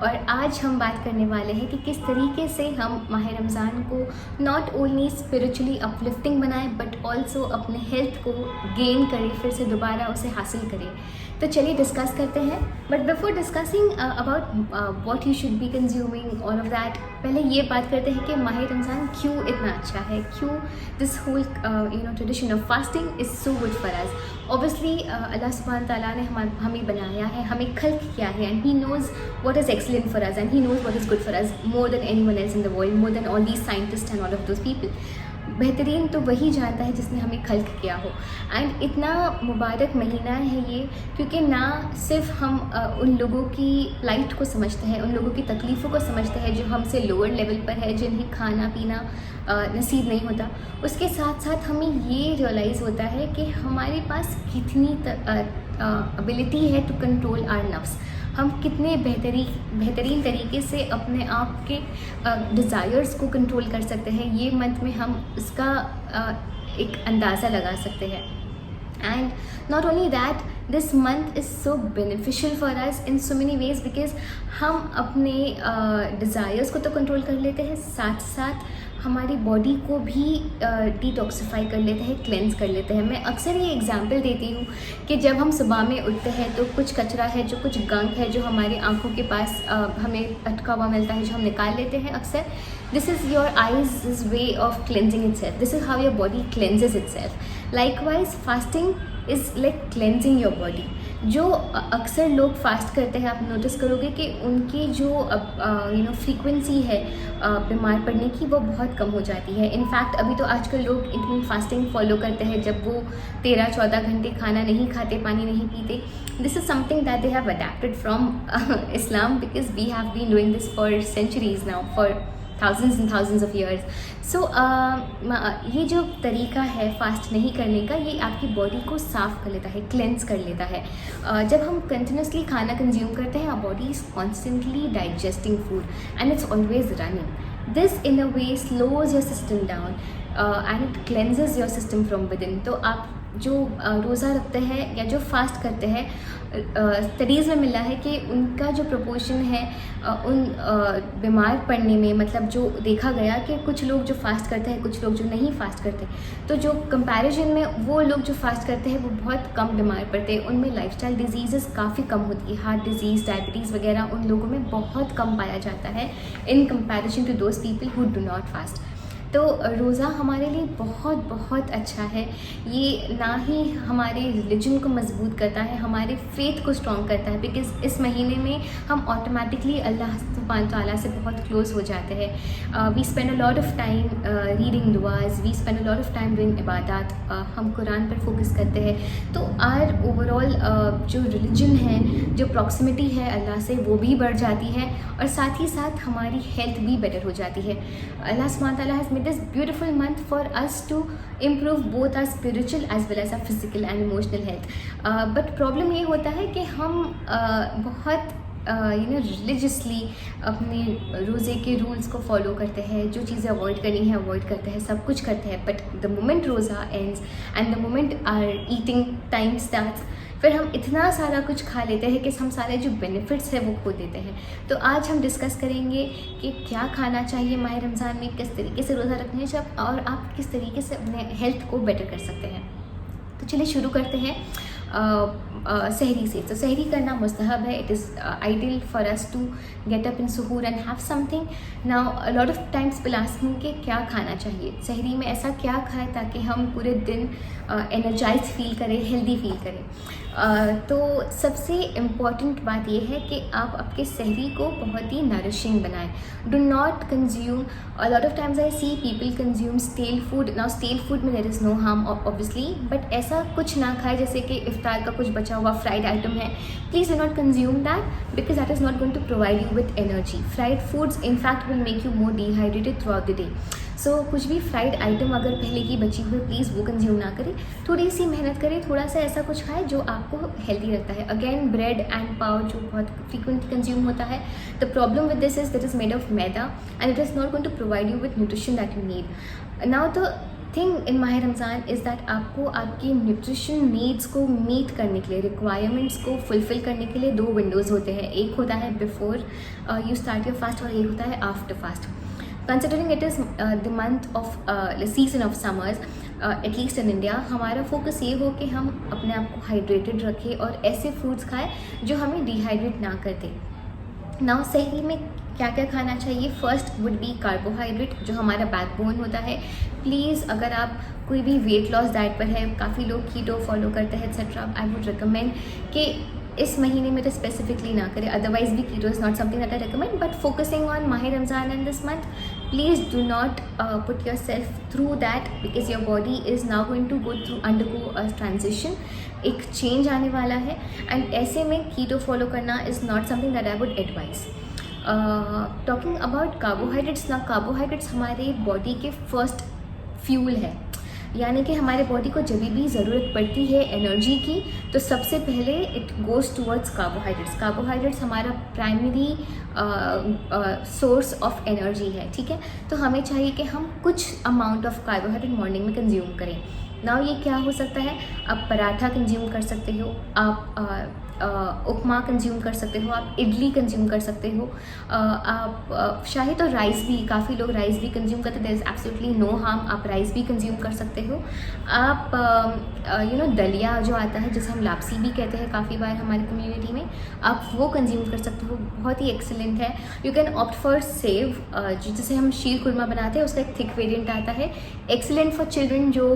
और आज हम बात करने वाले हैं कि किस तरीके से हम माह रमज़ान को नॉट ओनली स्पिरिचुअली अपलिफ्टिंग बनाएं बट ऑल्सो अपने हेल्थ को गेन करें, फिर से दोबारा उसे हासिल करें। तो चलिए डिस्कस करते हैं। But before discussing about what you should be consuming all of that, पहले ये बात करते हैं कि माह रमज़ान क्यों इतना अच्छा है, क्यों this whole tradition of fasting is so good for us. Obviously अल्लाह सुब्हान ताला ने हमें बनाया है, हमें खल्क किया है, and he knows what is excellent for us and he knows what is good for us more than anyone else in the world, more than all these scientists and all of those people. बेहतरीन तो वही जानता है जिसने हमें खल्क किया हो। एंड इतना मुबारक महीना है ये, क्योंकि ना सिर्फ हम उन लोगों की लाइट को समझते हैं, उन लोगों की तकलीफ़ों को समझते हैं जो हमसे लोअर लेवल पर है, जिन्हें खाना पीना नसीब नहीं होता, उसके साथ साथ हमें ये रियलाइज़ होता है कि हमारे पास कितनी एबिलिटी है टू कंट्रोल आवर नफ्स। हम कितने बेहतरीन तरीके से अपने आप के डिज़ायर्स को कंट्रोल कर सकते हैं, ये मंथ में हम उसका एक अंदाज़ा लगा सकते हैं। And not only that, this month is so beneficial for us in so many ways, because हम अपने डिज़ायर्स को तो कंट्रोल कर लेते हैं, साथ साथ हमारी बॉडी को भी डिटॉक्सिफाई कर लेते हैं, क्लेंस कर लेते हैं। मैं अक्सर ये एग्जांपल देती हूँ कि जब हम सुबह में उठते हैं तो कुछ कचरा है, जो कुछ गंद है जो हमारी आंखों के पास हमें अटका हुआ मिलता है, जो हम निकाल लेते हैं अक्सर। This is your eyes way of cleansing itself, this is how your body cleanses itself. Likewise fasting is like cleansing your body. जो अक्सर लोग फास्ट करते हैं, आप नोटिस करोगे कि उनकी जो फ्रीक्वेंसी है बीमार पड़ने की, वो बहुत कम हो जाती है। इनफैक्ट अभी तो आजकल लोग इंटरमिटेंट फास्टिंग फॉलो करते हैं, जब वो 13-14 घंटे खाना नहीं खाते, पानी नहीं पीते। This is something that they have adapted from Islam, because we have been doing this for centuries now, for thousands and thousands of years. So ये जो तरीका है फास्ट नहीं करने का, ये आपकी बॉडी को साफ़ कर लेता है, क्लेंस कर लेता है। जब हम कंटिन्यूसली खाना कंज्यूम करते हैं, our body is constantly digesting food and it's always running. This in a way slows your system down and it cleanses your system from within. तो आप जो रोज़ा रखते हैं या जो फास्ट करते हैं, स्टडीज़ में मिला है कि उनका जो प्रोपोर्शन है उन बीमार पड़ने में, मतलब जो देखा गया कि कुछ लोग जो फास्ट करते हैं, कुछ लोग जो नहीं फास्ट करते, तो जो कंपैरिजन में वो लोग जो फास्ट करते हैं वो बहुत कम बीमार पड़ते हैं। उनमें लाइफस्टाइल डिजीज़ काफ़ी कम होती है, हार्ट डिजीज़, डायबिटीज़ वगैरह उन लोगों में बहुत कम पाया जाता है in comparison to those people who do not fast. तो रोज़ा हमारे लिए बहुत बहुत अच्छा है। ये ना ही हमारे रिलीजन को मजबूत करता है, हमारे फेथ को स्ट्रॉन्ग करता है, बिकॉज इस महीने में हम ऑटोमेटिकली अल्लाह सुब्हान ताला से बहुत क्लोज हो जाते हैं। We spend a lot of time reading दुआज़, we spend a lot of time doing इबादत, हम कुरान पर फोकस करते हैं। तो आर ओवरऑल जो रिलीजन है, जो प्रॉक्सिमिटी है अल्लाह से, वो भी बढ़ जाती है, और साथ ही साथ हमारी हेल्थ भी बेटर हो जाती है। अल्लाह सुब्हान ताला has made this beautiful month for us to improve both our spiritual as well as our physical and emotional health. But problem ये होता है कि हम बहुत रिलीजियसली अपने रोज़े के रूल्स को फॉलो करते हैं, जो चीज़ें अवॉइड करनी है अवॉइड करते हैं, सब कुछ करते हैं, बट द मोमेंट रोज़ा ends and the moment are eating time starts, फिर हम इतना सारा कुछ खा लेते हैं कि हम सारे जो बेनिफिट्स हैं वो खो देते हैं। तो आज हम डिस्कस करेंगे कि क्या खाना चाहिए माह रमज़ान में, किस तरीके से रोज़ा रखने चाहिए, और आप किस तरीके से अपने हेल्थ को बेटर कर सकते हैं। तो चलिए शुरू करते हैं सहरी से। तो सहरी करना मुस्तहब है, it is ideal for us to get up in सुहूर and have something. Now a lot of times people asking कि क्या खाना चाहिए सहरी में, ऐसा क्या खाएं ताकि हम पूरे दिन एनर्जाइज फील करें, हेल्दी फील करें। तो सबसे इम्पॉर्टेंट बात यह है कि आप आपके सहरी को बहुत ही नरिशिंग बनाएं। Do not consume, a lot of times I see people consume stale food. Now stale food में there is no harm obviously, but ऐसा कुछ ना खाए जैसे कि इफ्तार का कुछ बचा हुआ फ्राइड आइटम है, please do not consume that, because that is not going to provide you with energy. Fried foods in fact will make you more dehydrated throughout the day. So कुछ भी fried item अगर पहले की बची हुई, please वो consume ना करें। थोड़ी सी मेहनत करें, थोड़ा सा ऐसा कुछ खाएं जो आपको हेल्दी रखता है। अगेन ब्रेड एंड पाव जो बहुत फ्रीक्वेंटली कंज्यूम होता है, the problem with this is that is made of maida and it is not going to provide you with nutrition that you need. Now the thing in माह Ramzan is that आपको आपकी nutrition needs को meet करने के लिए, requirements को fulfil करने के लिए 2 विंडोज़ होते हैं। एक होता है before you start your fast और एक होता है after fast. Considering it is the month off season of summers, at least in India, हमारा फोकस ये हो कि हम अपने आप को हाइड्रेटेड रखें और ऐसे फूड्स खाएं जो हमें डिहाइड्रेट ना कर दें। नाउ सहरी में क्या क्या खाना चाहिए? फर्स्ट वुड बी कार्बोहाइड्रेट, जो हमारा बैकबोन होता है। प्लीज़ अगर आप कोई भी वेट लॉस डाइट पर है, काफ़ी लोग कीटो फॉलो करते हैं एक्सेट्रा, आई वुड रिकमेंड कि इस महीने में तो स्पेसिफिकली ना करें, अदरवाइज भी keto is not something that I recommend, but focusing on माह Ramzan and this month, please do not put yourself through that, because your body is now going to undergo a transition, एक change आने वाला है, and ऐसे में keto follow करना is not something that I would advise. Talking about carbohydrates, ना carbohydrates हमारे body के फर्स्ट फ्यूल है, यानी कि हमारे बॉडी को जब भी ज़रूरत पड़ती है एनर्जी की तो सबसे पहले it goes towards carbohydrates. Carbohydrates हमारा प्राइमरी सोर्स ऑफ एनर्जी है, ठीक है। तो हमें चाहिए कि हम कुछ अमाउंट ऑफ कार्बोहाइड्रेट मॉर्निंग में कंज्यूम करें। नाउ ये क्या हो सकता है? आप पराठा कंज्यूम कर सकते हो, आप उपमा कंज्यूम कर सकते हो, आप इडली कंज्यूम कर सकते हो, आप शाही तो राइस भी, काफ़ी लोग राइस भी कंज्यूम करते हैं, there is absolutely no harm, आप राइस भी कंज्यूम कर सकते हो। आप दलिया जो आता है, जिसे हम लापसी भी कहते हैं काफ़ी बार हमारी कम्युनिटी में, आप वो कंज्यूम कर सकते हो, बहुत ही एक्सेलेंट है। You can opt for save, जिसे हम शीर खुरमा बनाते हैं, उसका एक थिक वेरिएंट आता है, एक्सेलेंट फॉर चिल्ड्रन जो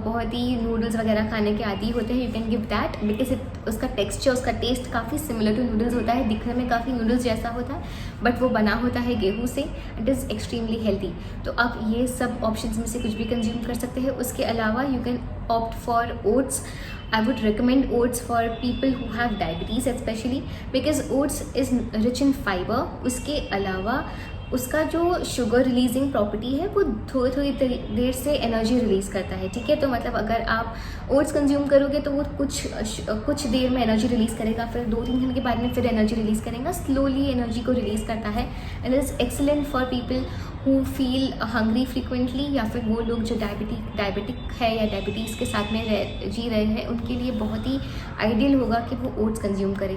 बहुत ही नूडल्स वगैरह खाने के आदी होते हैं। You can give that because उसका टेक्स्चर, उसका टेस्ट काफ़ी सिमिलर टू नूडल्स होता है, दिखने में काफ़ी नूडल्स जैसा होता है, बट वो बना होता है गेहूं से, इट इज़ एक्सट्रीमली हेल्दी। तो आप ये सब ऑप्शंस में से कुछ भी कंज्यूम कर सकते हैं। उसके अलावा you can opt for oats. I would recommend oats for people who have diabetes especially because oats is rich in fiber। उसके अलावा उसका जो शुगर रिलीजिंग प्रॉपर्टी है वो थोड़ी थोड़ी देर से एनर्जी रिलीज़ करता है, ठीक है। तो मतलब अगर आप ओट्स कंज्यूम करोगे तो वो कुछ देर में एनर्जी रिलीज़ करेगा, फिर 2-3 घंटे के बाद में फिर एनर्जी रिलीज़ करेगा, स्लोली एनर्जी को रिलीज़ करता है, and is excellent for people who feel hungry frequently, या फिर वो लोग जो डायबिटिक है या डायबिटीज़ के साथ में जी रहे हैं, उनके लिए बहुत ही आइडियल होगा कि वो ओट्स कंज्यूम करें।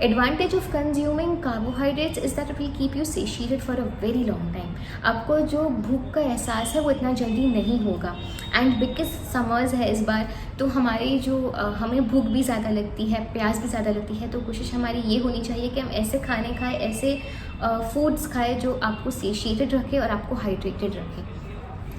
Advantage of consuming carbohydrates is that it will keep you satiated for a very long time. आपको जो भूख का एहसास है वो इतना जल्दी नहीं होगा, एंड बिकॉज समर्स है इस बार, तो हमारे जो हमें भूख भी ज़्यादा लगती है, प्यास भी ज़्यादा लगती है, तो कोशिश हमारी ये होनी चाहिए कि हम ऐसे खाने खाएं, ऐसे फूड्स खाएं जो आपको सेशिएटेड रखे और आपको हाइड्रेटेड रखे।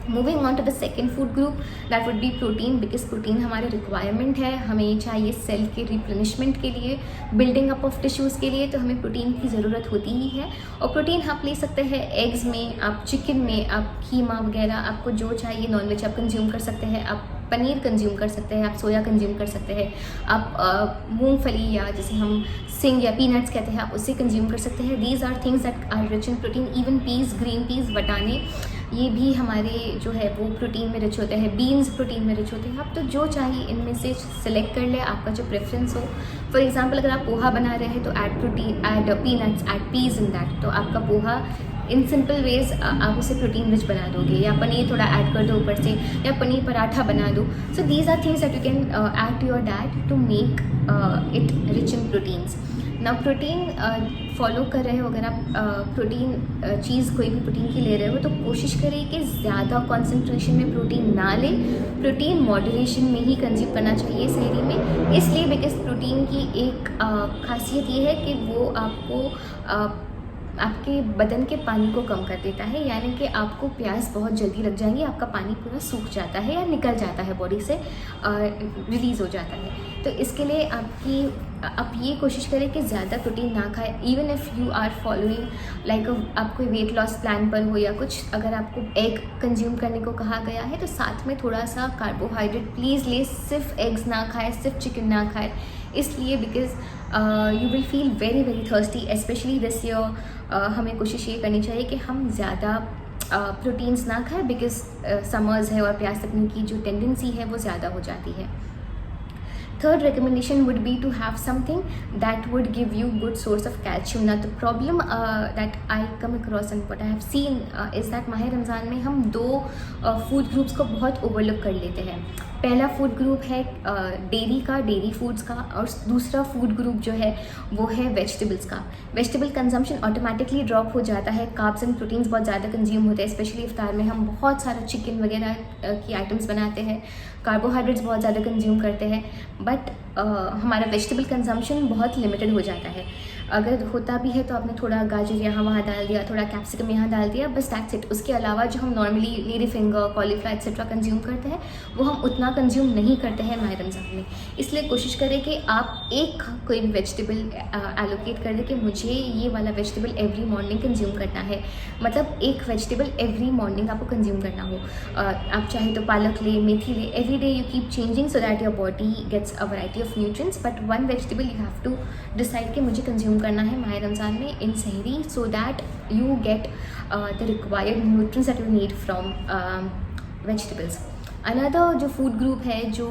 Moving on to the second food group, that would be protein, because protein हमारे रिक्वायरमेंट है, हमें ये चाहिए सेल के रिप्लेनिशमेंट के लिए, बिल्डिंग अप ऑफ टिश्यूज़ के लिए, तो हमें प्रोटीन की ज़रूरत होती ही है। और प्रोटीन आप ले सकते हैं एग्स में, आप चिकन में, आप कीमा वगैरह, आपको जो चाहिए नॉनवेज आप कंज्यूम कर सकते हैं, आप पनीर कंज्यूम कर सकते हैं, आप सोया कंज्यूम कर सकते हैं, आप मूंगफली या जिसे हम सिंग या पीनट्स कहते हैं, आप उससे कंज्यूम कर सकते हैं। These are things that are rich in protein. Even peas, green peas, वटाने, ये भी हमारे जो है वो प्रोटीन में रिच होते हैं, बीन्स प्रोटीन में रिच होते हैं। आप तो जो चाहिए इनमें से सेलेक्ट कर ले, आपका जो प्रेफरेंस हो। फॉर एग्जांपल अगर आप पोहा बना रहे हैं तो add protein, add peanuts, add peas in that, तो आपका पोहा इन सिंपल वेज आप उसे प्रोटीन रिच बना दोगे, या पनीर थोड़ा ऐड कर दो ऊपर से, या पनीर पराठा बना दो। So these are things that you can add to your diet to make it rich in proteins. ना प्रोटीन फॉलो कर रहे हो, अगर आप प्रोटीन चीज़ कोई भी प्रोटीन की ले रहे हो तो कोशिश करें कि ज़्यादा कॉन्सेंट्रेशन में प्रोटीन ना लें, प्रोटीन मॉडरेशन में ही कंज्यूम करना चाहिए सहरी में। इसलिए बिकॉज प्रोटीन की एक खासियत ये है कि वो आपको आपके बदन के पानी को कम कर देता है, यानी कि आपको प्यास बहुत जल्दी लग जाएंगी, आपका पानी पूरा सूख जाता है या निकल जाता है बॉडी से, रिलीज़ हो जाता है। तो इसके लिए आप ये कोशिश करें कि ज़्यादा प्रोटीन ना खाएं। Even if you are following like आप कोई वेट लॉस प्लान पर हो या कुछ, अगर आपको एग कंज्यूम करने को कहा गया है तो साथ में थोड़ा सा कार्बोहाइड्रेट प्लीज़ ले, सिर्फ एग्स ना खाएं, सिर्फ चिकन ना खाएं, इसलिए because you will feel very very thirsty, specially this year. हमें कोशिश ये करनी चाहिए कि हम ज़्यादा प्रोटीन्स ना खाएं, बिकॉज समर्स है और प्यास लगने की जो टेंडेंसी है वो ज़्यादा हो जाती है। Third recommendation would be to have something that would give you good source of calcium. Now the problem that I come across and what I have seen is that माह रमज़ान में हम दो फूड ग्रुप्स को बहुत overlook कर लेते हैं. पहला फूड ग्रुप है डेयरी का, डेयरी फूड्स का, और दूसरा फूड ग्रुप जो है वो है वेजिटेबल्स का. वेजिटेबल कंजम्पशन ऑटोमेटिकली ड्रॉप हो जाता है. कार्ब्स एंड प्रोटीन्स बहुत ज़्यादा कंज्यूम होते हैं, स्पेशली इफ्तार में हम बहुत सारा चिकन वगैरह की आइटम्स बनाते हैं, कार्बोहाइड्रेट्स बहुत ज़्यादा कंज्यूम करते हैं, बट हमारा वेजिटेबल कंजम्पशन बहुत लिमिटेड हो जाता है. अगर होता भी है तो आपने थोड़ा गाजर यहाँ वहाँ डाल दिया, थोड़ा कैप्सिकम यहाँ डाल दिया, बस दैट्स इट. उसके अलावा जो हम normally lady finger, cauliflower etcetera consume करते हैं वो हम उतना कंज्यूम नहीं करते हैं माह रमज़ान में. इसलिए कोशिश करें कि आप एक कोई भी वेजिटेबल एलोकेट कर दें कि मुझे ये वाला वेजिटेबल एवरी मॉर्निंग कंज्यूम करना है. मतलब एक वेजिटेबल एवरी मॉर्निंग आपको कंज्यूम करना हो. आप चाहे तो पालक ले, मेथी ले, every day you keep changing so that your body gets a variety of nutrients, but one vegetable you have to decide कि मुझे कंज्यूम करना है माह रमज़ान में इन सहरी, so that you get the required nutrients that you need from vegetables. Another जो food group है जो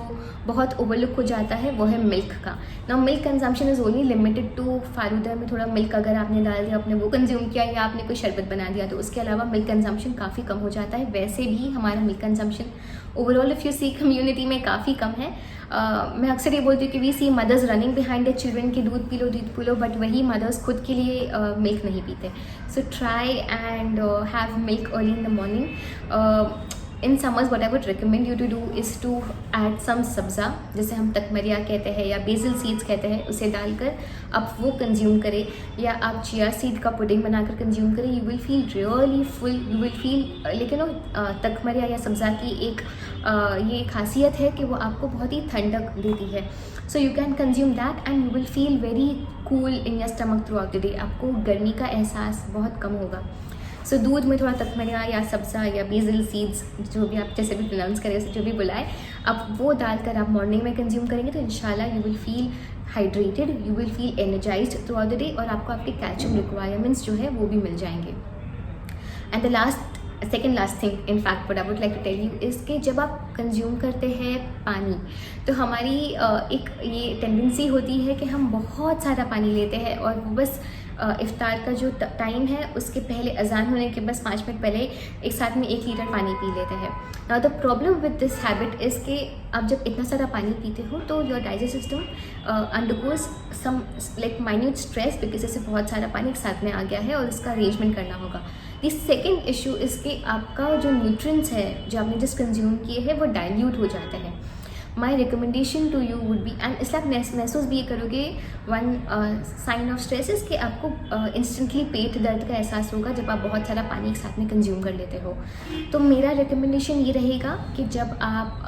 बहुत ओवरलुक हो जाता है वो है मिल्क का. ना milk consumption is only limited to falooda में थोड़ा मिल्क अगर आपने डाल दिया, आपने वो कंज्यूम किया, या आपने कोई शरबत बना दिया, तो उसके अलावा मिल्क कंजम्पशन काफ़ी कम हो जाता है. वैसे भी हमारा milk consumption overall if you see community में काफ़ी कम है. मैं अक्सर ये बोलती हूँ कि we see mothers running behind the children कि दूध पी लो, बट वही मदर्स खुद के लिए मिल्क नहीं पीते. So try and have milk early in the morning. In summers what I would recommend you to do is to add some sabza, जैसे हम तकमरिया कहते हैं या बेसिल सीड्स कहते हैं, उसे डालकर आप वो कंज्यूम करें, या आप चिया सीड का पुडिंग बनाकर कंज्यूम करें. You will feel really full, you will feel. लेकिन तकमरिया या सब्ज़ा की एक ये खासियत है कि वो आपको बहुत ही ठंडक देती है. So you can consume that and you will feel very cool in your stomach through out the day. आपको गर्मी का एहसास बहुत कम होगा. सो दूध में थोड़ा तकमरिया या सब्ज़ा या बेसिल सीड्स, जो भी आप जैसे भी प्रोनाउंस करें, उसे जो भी बुलाए, आप वो डालकर आप मॉर्निंग में कंज्यूम करेंगे तो इंशाल्लाह you will feel hydrated, you will feel energised through out the day, और आपको आपके कैल्शियम रिक्वायरमेंट्स जो है वो भी मिल जाएंगे. And the second last thing in fact what I would like to tell you is कि जब आप कंज्यूम करते हैं पानी, तो हमारी एक ये टेंडेंसी होती है कि हम बहुत सारा पानी लेते हैं, और वो बस इफ्तार का जो टाइम है उसके पहले, अजान होने के बस 5 मिनट पहले एक साथ में 1 लीटर पानी पी लेते हैं. Now the problem with this habit is कि आप जब इतना सारा पानी पीते हो तो your digestive system undergoes some like minute stress, because इससे बहुत सारा पानी एक साथ में आ गया है और इसका अरेंजमेंट करना होगा. द सेकेंड इशू इज़ कि आपका जो न्यूट्रिएंट्स है जो आपने जिस कंज्यूम किए हैं वो डाइल्यूट हो जाते हैं. My recommendation to you would be, and इसलिए आप महसूस भी ये करोगे, one sign of stress is कि आपको इंस्टेंटली पेट दर्द का एहसास होगा जब आप बहुत सारा पानी एक साथ में कंज्यूम कर लेते हो. तो मेरा रिकमेंडेशन ये रहेगा कि जब आप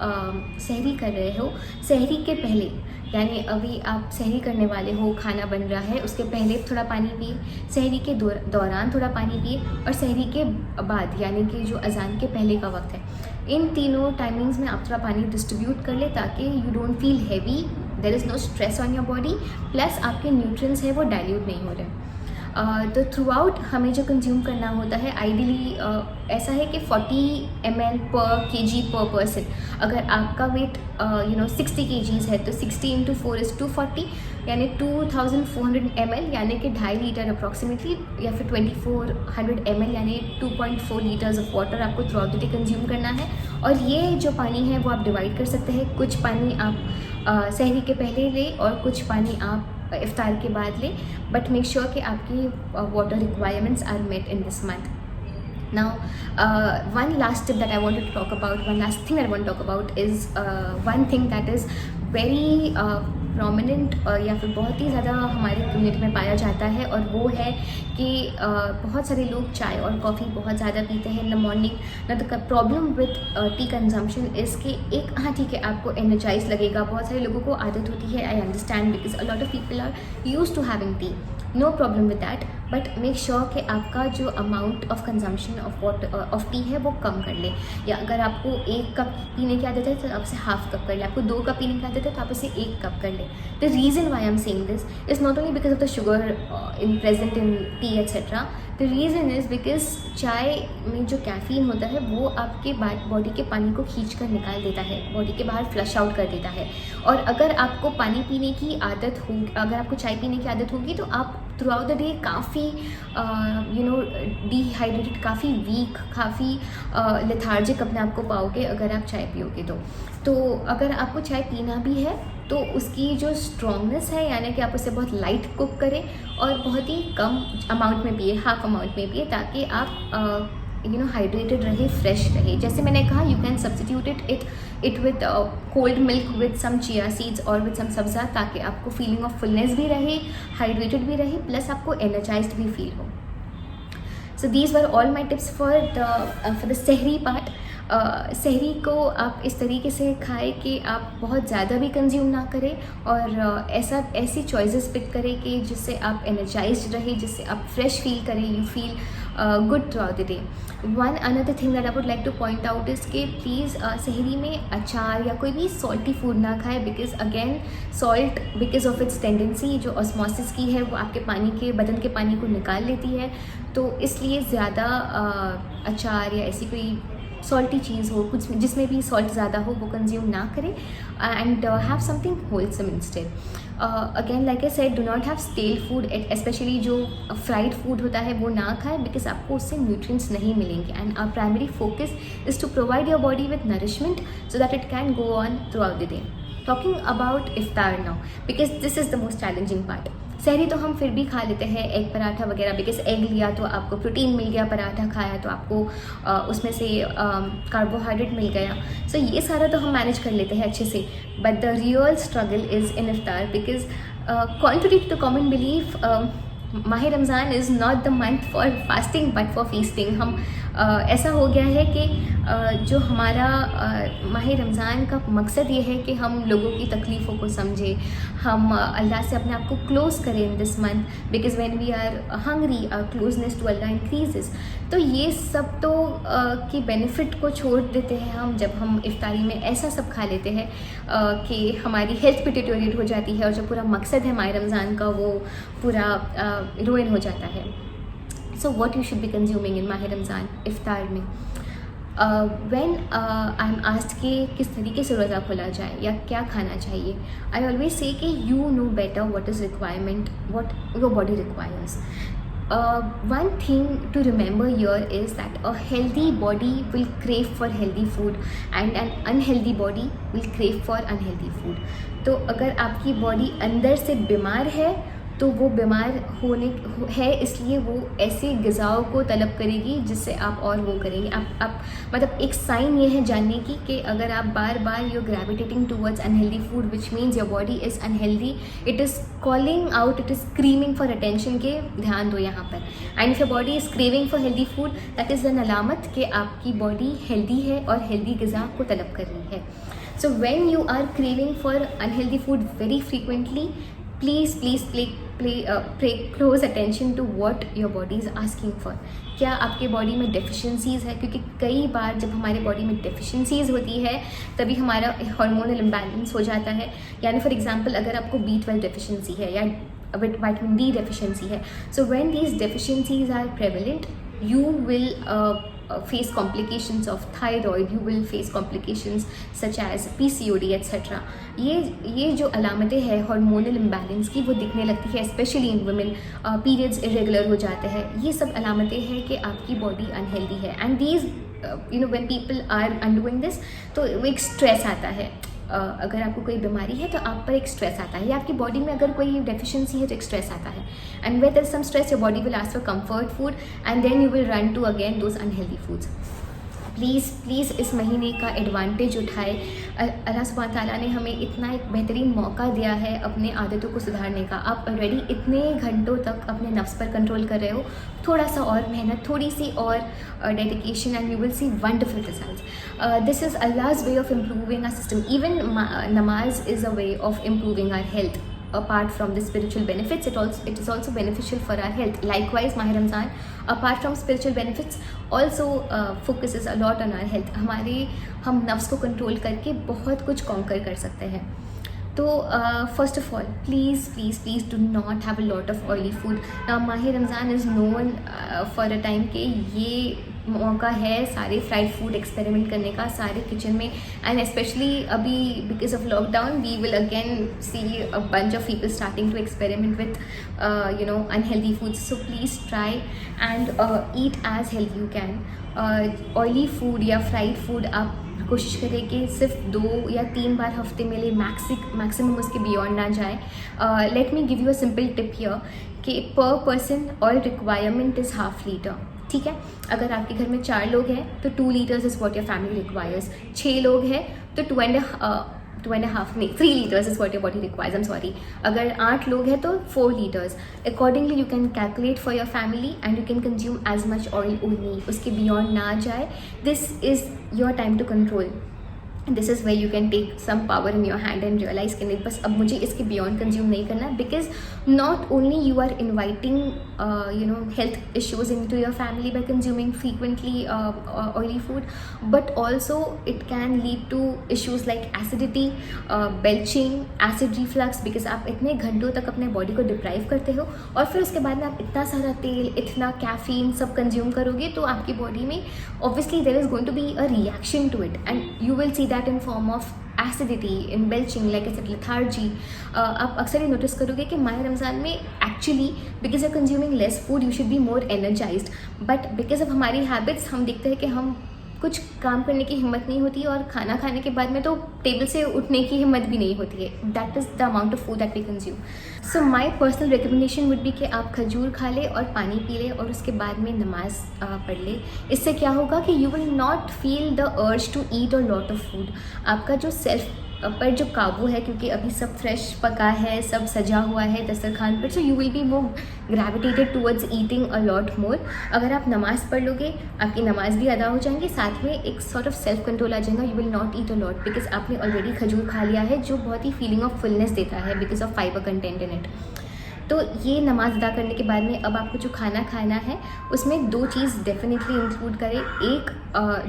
सहरी कर रहे हो, सहरी के पहले, यानी अभी आप सहरी करने वाले हो, खाना बन रहा है, उसके पहले थोड़ा पानी पिए, सहरी के दौरान थोड़ा पानी पिए, और सहरी के बाद यानी कि जो अजान के पहले का वक्त है, इन तीनों टाइमिंग्स में आप थोड़ा पानी डिस्ट्रीब्यूट कर ले ताकि you don't feel heavy, there is no stress on your body, plus आपके न्यूट्रिएंट्स है वो डाइल्यूट नहीं हो रहे. तो थ्रू आउट हमें जो कंज्यूम करना होता है आइडियली ऐसा है कि 40 ml पर kg पर पर्सन. अगर आपका वेट 60 kgs है तो 60 × 4 = 240, यानी 2400 ml, यानी कि 2.5 लीटर अप्रॉक्सीमेटली, या फिर 2400 ml यानी 2.4 लीटर्स ऑफ वाटर आपको through out the day consume करना है. और ये जो पानी है वो आप डिवाइड कर सकते हैं. कुछ पानी आप सहरी के पहले लें और कुछ पानी आप इफ्तार के बाद लें, बट मेक श्योर कि आपकी water requirements are met in this month. Now, one last tip that I wanted to talk about, one last thing that I want to talk about is one thing that is very prominent या फिर बहुत ही ज़्यादा हमारे community में पाया जाता है, और वो है कि बहुत सारे लोग चाय और कॉफ़ी बहुत ज़्यादा पीते हैं इन द मॉर्निंग. ना the problem with T consumption is कि एक, हाँ ठीक है, आपको एनर्जाइज लगेगा, बहुत सारे लोगों को आदत होती है, I understand, because a lot of people are used to having tea, no problem with that, but make sure कि आपका जो amount of consumption of tea है वो कम कर ले। या अगर आपको 1 कप पीने की आदत है तो आप उसे हाफ कप कर ले, आपको 2 कप पीने की आदत है तो आप उसे 1 कप कर ले। The reason why I am saying this is not only because of the sugar in present in T etcetera, the reason is because चाय में जो कैफ़ीन होता है वो आपके बॉडी के पानी को खींच कर निकाल देता है, बॉडी के बाहर फ्लश आउट कर देता है। और अगर आपको पानी पीने की आदत हो, अगर आपको चाय पीने की आदत होगी तो आप थ्रू आउट द डे काफ़ी डिहाइड्रेटेड, काफ़ी वीक, काफ़ी लेथार्जिक अपने आप को पाओगे अगर आप चाय पियोगे तो अगर आपको चाय पीना भी है तो उसकी जो स्ट्रॉन्गनेस है, यानी कि आप उसे बहुत लाइट कुक करें और बहुत ही कम अमाउंट में पिए, हाफ अमाउंट में पिए, ताकि आप हाइड्रेटेड रहे, फ्रेश रहे। जैसे मैंने कहा, you can substitute it with cold milk with some chia seeds और विद सम सब्ज़ा, ताकि आपको फीलिंग ऑफ फुलनेस भी रहे, हाइड्रेटेड भी रहे, प्लस आपको एनर्जाइज्ड भी फील हो। So these were all my tips for the सहरी पार्ट। सहरी को आप इस तरीके से खाएं कि आप बहुत ज़्यादा भी कंज्यूम ना करें और ऐसी चॉइसेस पिक करें कि जिससे आप एनर्जाइज्ड रहे, जिससे आप फ्रेश फील करें, you feel good through out the day. One another thing that I would like two point out is कि प्लीज़ सहरी में अचार या कोई भी सॉल्टी फूड ना खाए, because again salt because of its tendency जो ऑस्मोसिस की है वो आपके बदन के पानी को निकाल लेती है, तो इसलिए ज़्यादा अचार या ऐसी कोई सॉल्टी चीज़ हो, कुछ जिसमें भी सॉल्ट ज़्यादा हो, वो कंज्यूम ना करें and have something wholesome instead. Again like I said, do not have stele food, specially जो फ्राइड फूड होता है वो ना खाएं, बिकॉज आपको उससे न्यूट्रिएंट्स नहीं मिलेंगे and our primary focus is to provide your body with nourishment so that it can go on throughout the day. Talking about इफ्तार now, because this is the most challenging part. सहरी तो हम फिर भी खा लेते हैं, egg paratha वगैरह, बिकॉज एग लिया तो आपको प्रोटीन मिल गया, पराठा खाया तो आपको उसमें से कार्बोहाइड्रेट मिल गया, सो ये सारा तो हम मैनेज कर लेते हैं अच्छे से। But the real struggle is in iftar, because contrary to the common belief, माह Ramzan is not the month for fasting but for feasting. हम ऐसा हो गया है कि जो हमारा माह रमज़ान का मकसद ये है कि हम लोगों की तकलीफ़ों को समझें, हम अल्लाह से अपने आप को क्लोज़ करें in this month, because when we are hungry our closeness to अल्लाह इंक्रीजेस। तो ये सब तो की बेनिफिट को छोड़ देते हैं हम जब हम इफ्तारी में ऐसा सब खा लेते हैं कि हमारी हेल्थ भी डिटेरियोरेट हो जाती है और जो पूरा मकसद है माह रमज़ान का वो पूरा रुइन हो जाता है। So what you should be consuming इन माह रमज़ान इफ्तार में? व्हेन आई एम आस्क्ड कि किस तरीके से रोज़ा खोला जाए या क्या खाना चाहिए, आई ऑलवेज से कि you know better what is requirement, what your body requires. One thing to remember here is that a healthy body will crave for healthy food and an unhealthy body will crave for unhealthy food. तो अगर आपकी body अंदर से बीमार है तो वो बीमार है इसलिए वो ऐसे ग़िज़ाओं को तलब करेगी जिससे आप और वो करेंगे। आप मतलब एक साइन ये है जानने की कि अगर आप बार बार you gravitating towards unhealthy food, which means your body is unhealthy, it is calling out, it is screaming for attention के ध्यान दो यहाँ पर। And if your body is craving for healthy food, that is an अलामत कि आपकी body healthy है और हेल्दी ग़िज़ा को तलब कर रही है। So when you are craving for unhealthy food very frequently, please pay close attention to what your body is asking for. क्या आपके बॉडी में डेफिशिएंसीज़ है? क्योंकि कई बार जब हमारे बॉडी में डेफिशिएंसीज़ होती है तभी हमारा हार्मोनल इम्बैलेंस हो जाता है। यानी फॉर एग्जांपल अगर आपको B12 डेफिशिएंसी है या विटामिन D डेफिशिएंसी है, so when these deficiencies are prevalent you will face complications of thyroid, you will face complications such as PCOD etc. ये जो अलामतें हैं हार्मोनल इम्बैलेंस की वो दिखने लगती है, specially in women. Periods irregular हो जाते हैं, ये सब अलामतें हैं कि आपकी बॉडी अनहेल्दी है। And these when people are undergoing this, तो एक स्ट्रेस आता है। अगर आपको कोई बीमारी है तो आप पर एक स्ट्रेस आता है, या आपकी बॉडी में अगर कोई डेफिशिएंसी है तो एक स्ट्रेस आता है। And when there is some stress, your body will ask for comfort food and then you will run to again those unhealthy foods. Please इस महीने का एडवांटेज उठाए। अल्लाह सुब्हान ताला ने हमें इतना एक बेहतरीन मौका दिया है अपने आदतों को सुधारने का। आप ऑलरेडी इतने घंटों तक अपने नफ्स पर कंट्रोल कर रहे हो, थोड़ा सा और मेहनत, थोड़ी सी और dedication and you will see wonderful results. This is Allah's way of improving our system. Even namaz is a way of improving our health. apart from the spiritual benefits, it is also beneficial for our health. Likewise, Mahi Ramzan, apart from spiritual benefits, also focuses a lot on our health. हम नफ्स को control करके बहुत कुछ conquer कर सकते हैं. तो first of all please do not have a lot of oily food. माह Ramzan is known for a time के ये मौका है सारे फ्राइड फूड एक्सपेरिमेंट करने का सारे किचन में. एंड स्पेशली अभी because of lockdown we will again see a bunch of people starting to experiment with unhealthy foods. So please try and eat as healthy you can. Oily food या fried food आप कोशिश करें कि सिर्फ 2 या 3 बार हफ्ते में ले, मैक्सिमम उसके बियॉन्ड ना जाए. Let me give you a simple tip here कि पर person oil requirement is ½ litre. ठीक है, अगर आपके घर में 4 लोग हैं तो 2 litres is what your family requires. 6 लोग हैं तो 2.5 नहीं 3 litres is what your body requires. I am sorry. अगर 8 लोग हैं तो 4 litres. Accordingly you can calculate for your family and you can consume as much oil only. उसके beyond ना जाए. This is your time to control. This is where you can take some power in your hand and realise कि नहीं बस अब मुझे इसके beyond consume नहीं करना. Because not only you are inviting health issues into your family by consuming frequently oily food, but also it can lead to issues like acidity, belching, acid reflux. Because आप इतने घंटों तक अपने body को deprive करते हो और फिर उसके बाद में आप इतना सारा तेल, इतना कैफीन सब कंज्यूम करोगे तो आपकी बॉडी में obviously there is going to be a reaction to it and you will see that in form of acidity, in belching, like I said, lethargy. आप अक्सर ये नोटिस करोगे कि माह रमज़ान में actually because of consuming less food you should be more energised, but because of हमारी habits हम देखते हैं कि हम कुछ काम करने की हिम्मत नहीं होती और खाना खाने के बाद में तो टेबल से उठने की हिम्मत भी नहीं होती है. That is the amount of food that we consume. So my personal recommendation would be कि आप खजूर खा ले और पानी पी ले और उसके बाद में नमाज पढ़ ले. इससे क्या होगा कि you will not feel the urge to eat a lot of food. आपका जो सेल्फ पर जो काबू है, क्योंकि अभी सब फ्रेश पका है, सब सजा हुआ है दस्तरखान पर, so you will be more gravitated towards eating a lot more. अगर आप नमाज़ पढ़ लोगे आपकी नमाज भी अदा हो जाएंगी, साथ में एक सॉर्ट ऑफ सेल्फ कंट्रोल आ जाएगा. You will not eat a lot because आपने ऑलरेडी खजूर खा लिया है जो बहुत ही फीलिंग ऑफ फुलनेस देता है because of fibre content in it. तो ये नमाज अदा करने के बाद में अब आपको जो खाना खाना है उसमें 2 चीज़ डेफिनेटली इंक्लूड करें. एक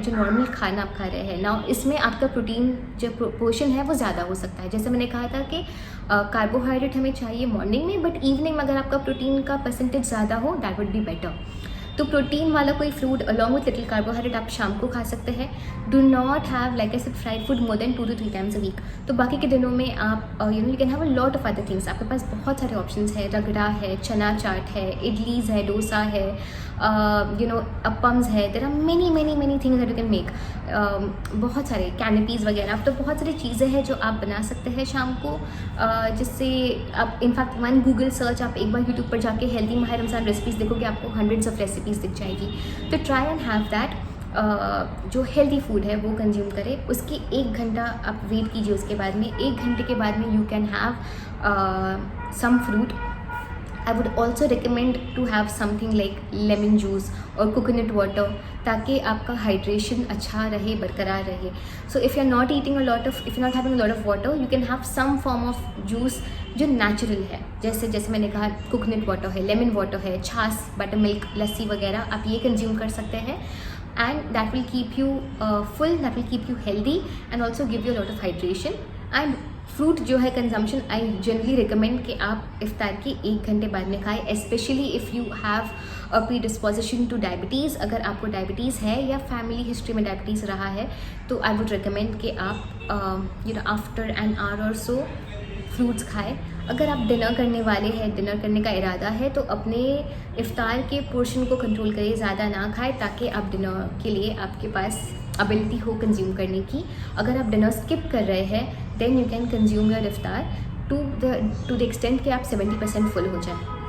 जो नॉर्मल खाना आप खा रहे हैं ना, इसमें आपका प्रोटीन जो पोर्शन है वो ज़्यादा हो सकता है. जैसे मैंने कहा था कि कार्बोहाइड्रेट हमें चाहिए मॉर्निंग में, बट इवनिंग में अगर आपका प्रोटीन का परसेंटेज ज़्यादा हो दैट वुड बी बेटर. तो प्रोटीन वाला कोई fruit along with little carbohydrate आप शाम को खा सकते हैं. Do not have like I said fried food more than 2 to 3 times a week. तो बाकी के दिनों में आप you can have a lot of other things. आपके पास बहुत सारे ऑप्शंस है. रगड़ा है, चना चाट है, इडलीज है, डोसा है, अपम्स है. There are many things that you can make. बहुत सारे कैनपीज़ वगैरह. तो बहुत सारी चीज़ें हैं जो आप बना सकते हैं शाम को, जिससे आप इनफैक्ट वन गूगल सर्च, आप एक बार यूट्यूब पर जाके हेल्दी माह रमज़ान रेसिपीज़ देखोगे, आपको हंड्रेड्स ऑफ रेसिपीज़ दिख जाएगी. तो ट्राई एंड हैव दैट. जो हेल्दी फूड है वो कंज्यूम करें. उसकी 1 घंटा आप वेट कीजिए. उसके बाद में 1 घंटे के बाद में you can have some fruit. I would also recommend to have something like lemon juice और कोकोनट वाटर, ताकि आपका हाइड्रेशन अच्छा रहे, बरकरार रहे. So if you are not eating a lot of, if you not having a lot of water, you can have some form of juice जो natural है. जैसे मैंने कहा कोकोनट वाटर है, लेमन वाटर है, छाछ, बटर मिल्क, लस्सी वगैरह आप ये कंज्यूम कर सकते हैं. And that will keep you full, that will keep you healthy and also give you a lot of hydration. And fruit जो है कंजम्पशन आई जनरली रिकमेंड कि आप इफ्तार के 1 घंटे बाद में खाएं, specially if you have a pre disposition two diabetes. अगर आपको डायबिटीज़ है या फैमिली हिस्ट्री में डायबिटीज़ रहा है तो आई वुड रिकमेंड कि आप आफ्टर एन आवर और सो फ्रूट्स खाएं. अगर आप डिनर करने वाले हैं, डिनर करने का इरादा है, तो अपने इफ्तार के पोर्शन को कंट्रोल करिए, ज़्यादा ना खाएं, ताकि आप डिनर के लिए आपके पास एबिलिटी हो कंज्यूम करने की. अगर आप डिनर स्किप कर रहे हैं then you can consume your इफ्तार टू द एक्सटेंट कि आप 70% फुल हो जाए.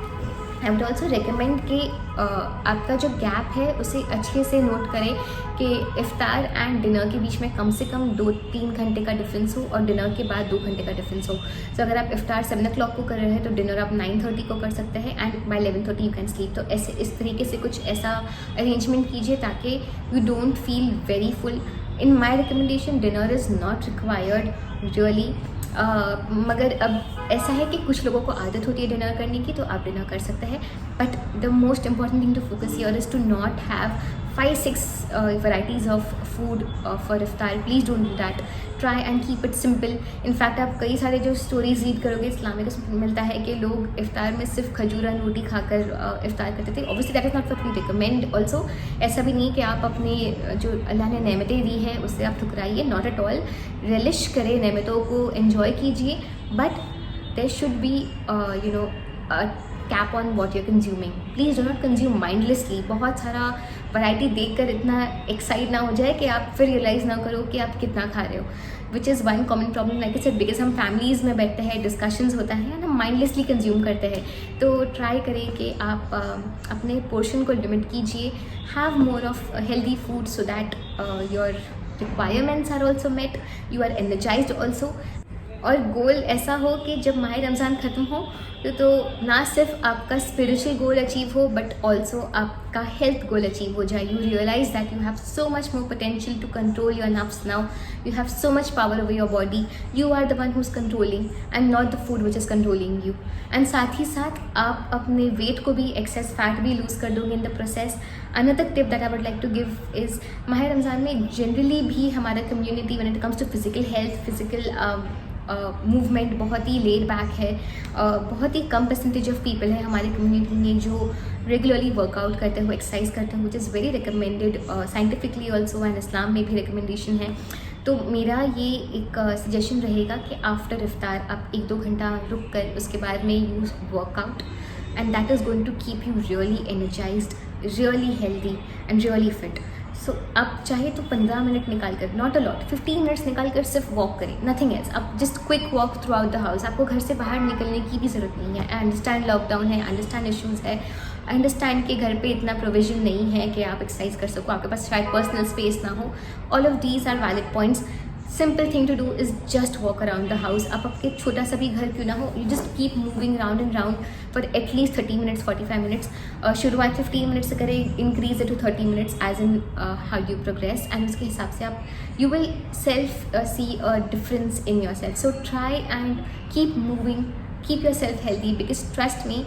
आई वुड ऑल्सो रिकमेंड कि आपका जो गैप है उसे अच्छे से नोट करें कि इफ्तार एंड डिनर के बीच में कम से कम 2-3 घंटे का डिफरेंस हो और डिनर के बाद 2 घंटे का डिफरेंस हो. सो अगर आप इफ्तार 7 o'clock को कर रहे हैं तो डिनर आप 9:30 को कर सकते हैं and by 11:30 you can sleep. तो ऐसे इस तरीके से कुछ ऐसा अरेंजमेंट कीजिए ताकि you don't feel very full. In my recommendation, dinner is not required really. मगर अब ऐसा है कि कुछ लोगों को आदत होती है डिनर करने की, तो आप डिनर कर सकते हैं, but the most important thing to focus here is to not have 5-6 varieties of food for iftar. Please don't do that. Try and keep it simple. In fact आप कई सारे जो स्टोरीज रीड करोगे इस्लाम में उसमें मिलता है कि लोग इफ्तार में सिर्फ खजूर और रोटी खाकर इफ्तार करते थे. Obviously that is not what we recommend. Also ऐसा भी नहीं कि आप अपने जो अल्लाह ने नेमतें दी हैं उससे आप ठुकराइए. Not at all. रिलिश करें, नेमतों को एन्जॉय कीजिए, but there should be cap on what you're consuming. Please do not consume mindlessly. बहुत सारा वैरायटी देखकर इतना एक्साइट ना हो जाए कि आप फिर रियलाइज़ ना करो कि आप कितना खा रहे हो, which is one common problem like I said, because हम फैमिलीज़ में बैठते हैं, डिस्कशंस होता है, हम माइंडलेसली कंज्यूम करते हैं. तो ट्राई करें कि आप अपने पोर्शन को लिमिट कीजिए. Have more of healthy food so that your requirements are also met, you are energized also. और गोल ऐसा हो कि जब माह रमज़ान ख़त्म हो तो ना सिर्फ आपका स्पिरिचुअल गोल अचीव हो, बट ऑल्सो आपका हेल्थ गोल अचीव हो जाए. You realize that you have so much more potential to control your nafs now. You have so much power over your body. You are the one who is controlling and not the food which is controlling you. And साथ ही साथ आप अपने wait को भी, access fat भी lose कर दोगे in the process. Another tip that I would like to give is, माह रमज़ान में जनरली भी हमारा community when it comes to physical health, physical movement बहुत ही लेड बैक है. बहुत ही कम परसेंटेज ऑफ पीपल है हमारे कम्युनिटी में जो रेगुलरली वर्कआउट करते हो, एक्सरसाइज करते हो, which is very recommended scientifically also, and Islam में भी रिकमेंडेशन है. तो मेरा ये एक सजेशन रहेगा कि आफ्टर इफ्तार आप 1-2 घंटा रुक कर उसके बाद में use workout, and that is going to keep you really energized, really healthy and really fit. So आप चाहे तो 15 मिनट निकाल कर, नॉट अ लॉट, 15 मिनट्स निकाल कर सिर्फ वॉक करें, नथिंग एल्स. आप just quick walk through out the house. आपको घर से बाहर निकलने की भी ज़रूरत नहीं है. आई अंडरस्टैंड लॉकडाउन है, आई अंडरस्टैंड इश्यूज़ है, आई अंडरस्टैंड कि घर पे इतना प्रोविजन नहीं है कि आप एक्सरसाइज कर सको, आपके पास शायद पर्सनल स्पेस ना हो. All of these are valid points. Simple thing to do is just walk around the house. आप आपके छोटा सा भी घर क्यों ना हो, you just keep moving round and round for at least 30 minutes, 45 minutes. शुरुआत 15 मिनट्स से करें, increase it to 30 minutes as in how you progress, and उसके हिसाब से आप you will self see a difference in your self. So try and keep moving, keep yourself healthy, because trust me,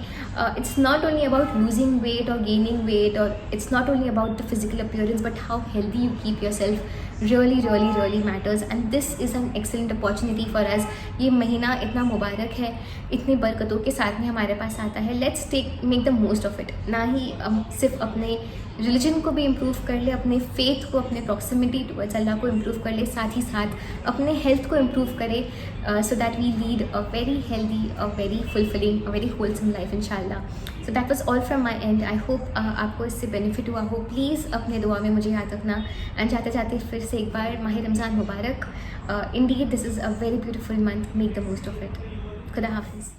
it's not only about losing weight or gaining weight, or it's not only about the physical appearance, but how healthy you keep yourself really matters. And this is an excellent opportunity for us. ये महीना इतना मुबारक है, इतनी बरकतों के साथ में हमारे पास आता है. Let's make the most of it. ना ही सिर्फ अपने रिलीजन को भी इम्प्रूव कर ले, अपने फेथ को, अपने प्रॉक्सिमिटी टुवर्ड्स अल्लाह को इम्प्रूव कर ले, साथ ही साथ अपने हेल्थ को इम्प्रूव करे, so that we lead a very healthy, a very fulfilling, a very wholesome life इंशाल्लाह. So that was all from my end. I hope आपको इससे बेनिफिट हुआ हो. प्लीज़ अपने दुआ में मुझे याद रखना. एंड जाते जाते फिर से एक बार माह रमज़ान मुबारक. Indeed this is a very beautiful month. Make the most of it. खुदा हाफिज़.